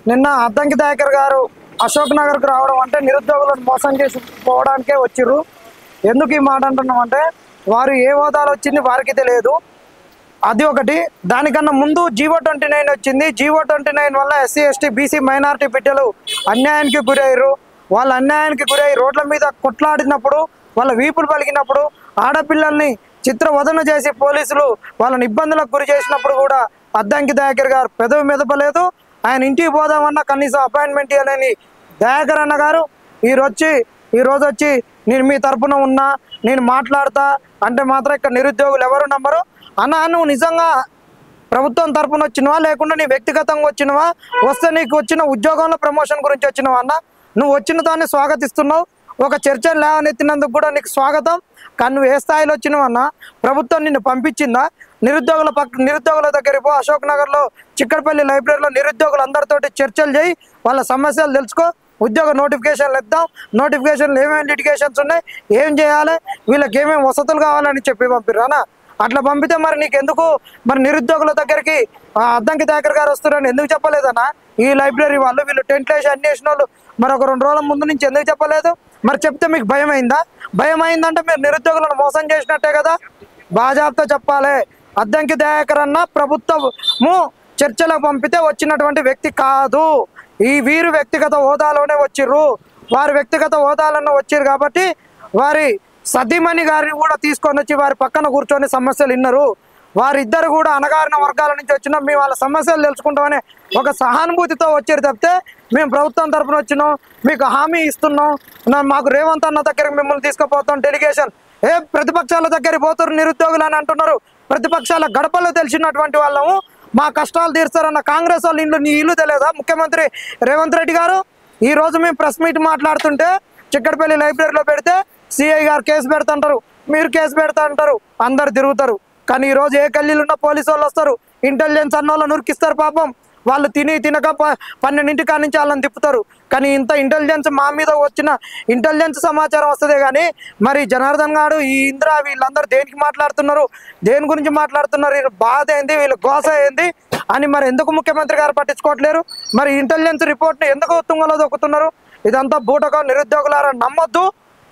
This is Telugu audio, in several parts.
నిన్న అద్దంకి దయాకర్ గారు అశోక్ నగర్కు రావడం అంటే నిరుద్యోగులను మోసం చేసి పోవడానికే వచ్చిర్రు. ఎందుకు ఈ మాట అంటున్నాం అంటే వారు ఏ హోదాలో వచ్చింది వారికి తెలియదు. అది ఒకటి. దానికన్నా ముందు G-29 వచ్చింది. G-29 వల్ల ఎస్సీ ఎస్టీ బీసీ మైనారిటీ బిడ్డలు అన్యాయానికి గురయ్యారు. వాళ్ళ అన్యాయానికి గురై రోడ్ల మీద కొట్లాడినప్పుడు, వాళ్ళ వీపులు పలికినప్పుడు, ఆడపిల్లల్ని చిత్రవదన చేసి పోలీసులు వాళ్ళని ఇబ్బందులకు గురి చేసినప్పుడు కూడా అద్దంకి దయాకర్ గారు పెదవి మెదపలేదు. ఆయన ఇంటికి పోదామన్నా కనీసం అపాయింట్మెంట్ ఇవ్వలేని దయాకర్ అన్న గారు ఈరోజు వచ్చి నేను మీ తరపున ఉన్నా, నేను మాట్లాడతా అంటే మాత్రం ఇక్కడ నిరుద్యోగులు ఎవరు నమ్మరు. అన్న, నువ్వు నిజంగా ప్రభుత్వం తరపున వచ్చినవా లేకుండా నీ వ్యక్తిగతంగా వచ్చినవా? వస్తే నీకు వచ్చిన ఉద్యోగంలో ప్రమోషన్ గురించి వచ్చినవా? అన్న, నువ్వు వచ్చిన దాన్ని స్వాగతిస్తున్నావు. ఒక చర్చను లేవనెత్తినందుకు కూడా నీకు స్వాగతం. కానీ నువ్వు ఏ స్థాయిలో వచ్చినవన్న? ప్రభుత్వం నిన్ను పంపించిందా? నిరుద్యోగుల దగ్గరికి పో. అశోక్ నగర్లో చిక్కడపల్లి లైబ్రరీలో నిరుద్యోగులు అందరితోటి చర్చలు చేయి, వాళ్ళ సమస్యలు తెలుసుకో. ఉద్యోగ నోటిఫికేషన్లు ఇద్దాం. నోటిఫికేషన్లు ఏమేమి లిటిగేషన్స్ ఉన్నాయి, ఏం చేయాలి, వీళ్ళకి ఏమేమి వసతులు కావాలని చెప్పి పంపిరానా? అట్లా పంపితే మరి నీకెందుకు మరి నిరుద్యోగుల దగ్గరికి అద్దంకి దయాకర్ గారు వస్తున్నారని ఎందుకు చెప్పలేదన్నా? ఈ లైబ్రరీ వాళ్ళు వీళ్ళు టెంట్లు వేసి అన్వేషణ వాళ్ళు మరి ఒక 2 రోజుల ముందు నుంచి ఎందుకు చెప్పలేదు? మరి చెప్తే మీకు భయం అయిందా? భయం అయిందంటే మీరు నిరుద్యోగులను మోసం చేసినట్టే కదా. బాజాబ్తా చెప్పాలి. అద్దంకి దయాకర్ అన్న ప్రభుత్వము చర్చలకు పంపితే వచ్చినటువంటి వ్యక్తి కాదు. వీరు వ్యక్తిగత హోదాలోనే వచ్చిర్రు. వారి వ్యక్తిగత హోదాలోనే వచ్చిర్రు కాబట్టి వారి సతీమణి గారిని కూడా తీసుకొని వచ్చి వారి పక్కన కూర్చొని సమస్యలు విన్నారు. వారిద్దరు కూడా అణగారిన వర్గాల నుంచి వచ్చినాం, మేము వాళ్ళ సమస్యలు తెలుసుకుంటామని ఒక సహానుభూతితో వచ్చారు తప్పితే మేము ప్రభుత్వం తరఫున వచ్చినాం, మీకు హామీ ఇస్తున్నాం, మాకు రేవంత్ అన్న దగ్గరికి మిమ్మల్ని తీసుకుపోతాం డెలిగేషన్ ప్రతిపక్షాల దగ్గరికి పోతారు నిరుద్యోగులు అని అంటున్నారు. ప్రతిపక్షాల గడపలో తెలిసినటువంటి వాళ్ళము మా కష్టాలు తీరుస్తారన్న కాంగ్రెస్ వాళ్ళు నీ ఇల్లు తెలియదా ముఖ్యమంత్రి రేవంత్ రెడ్డి గారు? ఈరోజు మేము ప్రెస్ మీట్ మాట్లాడుతుంటే చిక్కడపల్లి లైబ్రరీలో పెడితే సిఐ గారు కేసు పెడతాంటారు, మీరు కేసు పెడతా అంటారు, అందరు తిరుగుతారు. కానీ ఈరోజు ఏ గల్లీలు ఉన్న పోలీసు వాళ్ళు వస్తారు, ఇంటెలిజెన్స్ అన్న వాళ్ళని ఉరికిస్తారు. పాపం వాళ్ళు తినక 12 కాడి నుంచి వాళ్ళని తిప్పుతారు. కానీ ఇంత ఇంటెలిజెన్స్ మా మీద వచ్చిన ఇంటెలిజెన్స్ సమాచారం వస్తుంది. కానీ మరి జనార్దన్ గారు ఈ ఇందిరా వీళ్ళందరూ దేనికి మాట్లాడుతున్నారు, దేని గురించి మాట్లాడుతున్నారు, వీళ్ళు బాధ ఏంది, వీళ్ళు గోస ఏంది అని మరి ఎందుకు ముఖ్యమంత్రి గారు పట్టించుకోవట్లేరు? మరి ఇంటెలిజెన్స్ రిపోర్ట్ని ఎందుకు తుంగలో దొక్కుతున్నారు? ఇదంతా బూటకం. నిరుద్యోగులారా నమ్మొద్దు.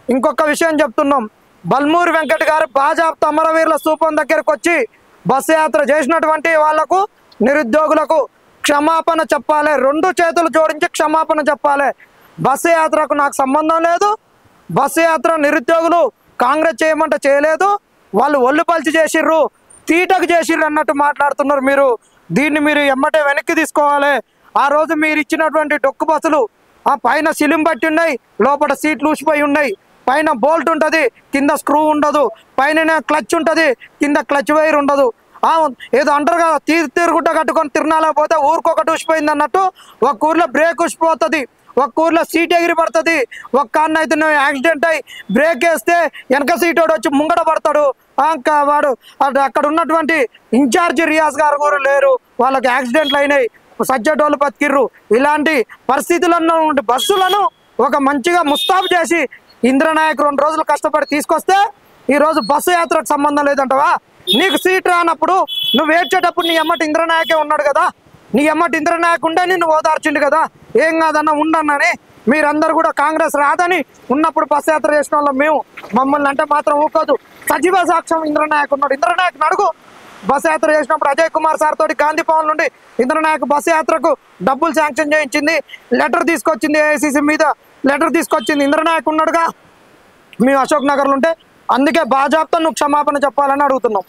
ఇంకొక విషయం చెప్తున్నాం. బల్మూరి వెంకట్ గారు బాజాప్తా అమరవీరుల స్థూపం దగ్గరకు వచ్చి బస్సు యాత్ర చేసినటువంటి వాళ్లకు నిరుద్యోగులకు క్షమాపణ చెప్పాలి. 2 చేతులు జోడించి క్షమాపణ చెప్పాలి. బస్సు యాత్రకు నాకు సంబంధం లేదు. బస్సు యాత్ర నిరుద్యోగులు కాంగ్రెస్ చేయమంటే చేయలేదు, వాళ్ళు ఒళ్ళు పలిచి చేసిర్రు, తీటకు చేసిర్రు అన్నట్టు మాట్లాడుతున్నారు. దీన్ని మీరు ఎమ్మటే వెనక్కి తీసుకోవాలి. ఆ రోజు మీరు ఇచ్చినటువంటి డొక్కు బస్సులు ఆ పైన సిలిం బట్టి ఉన్నాయి, లోపల సీట్లు ఊసిపోయి ఉన్నాయి, పైన బోల్ట్ ఉంటుంది, కింద స్క్రూ ఉండదు, పైన క్లచ్ ఉంటుంది, కింద క్లచ్ వైర్ ఉండదు. ఏదో అంటారు కదా, తిరుగుట కట్టుకొని తిరణాల పోతే ఊరికొకటి ఊసిపోయింది అన్నట్టు. ఒక ఊర్లో బ్రేక్ ఊసిపోతుంది, ఒక ఊర్లో సీట్ ఎగిరి పడుతుంది. ఒక కాన్న అయితే యాక్సిడెంట్ అయ్యి బ్రేక్ వేస్తే వెనక సీట్ వాడు వచ్చి ముంగడ పడతాడు. వాడు అక్కడ ఉన్నటువంటి ఇన్ఛార్జి రియాజ్ గారు కూడా లేరు, వాళ్ళకి యాక్సిడెంట్లు అయినాయి, సజ్జటోళ్ళు బతికిర్రు. ఇలాంటి పరిస్థితులను బస్సులను ఒక మంచిగా ముస్తాబు చేసి ఇంద్రనాయక్ 2 రోజులు కష్టపడి తీసుకొస్తే ఈరోజు బస్సు యాత్రకు సంబంధం లేదంటవా? నీకు సీట్ రానప్పుడు నువ్వు ఏడ్చేటప్పుడు నీ ఎమ్మటి ఇంద్రనాయకే ఉన్నాడు కదా, నీ ఎమ్మటి ఇంద్రనాయక్ ఉండే నిన్ను ఓదార్చిండు కదా, ఏం కాదన్నా ఉండన్నని. మీరందరూ కూడా కాంగ్రెస్ రాదని ఉన్నప్పుడు బస్సు యాత్ర చేసిన వాళ్ళం మేము, మమ్మల్ని అంటే మాత్రం ఊకోదు. సజీవ సాక్ష్యం ఇంద్రనాయక్ ఉన్నాడు. ఇంద్రనాయక్ అడుగు. బస్సు యాత్ర చేసినప్పుడు అజయ్ కుమార్ సార్ తోటి గాంధీ భవన్ నుండి ఇంద్రనాయక్ బస్సు యాత్రకు డబ్బులు శాంక్షన్ చేయించింది, లెటర్ తీసుకొచ్చింది, ఏఐసిసి మీద లెటర్ తీసుకొచ్చింది ఇంద్రనాయక్ ఉన్నాడుగా మేము అశోక్ నగర్లో ఉంటే. అందుకే బాజాప్తా నువ్వు క్షమాపణ చెప్పాలని అడుగుతున్నాం.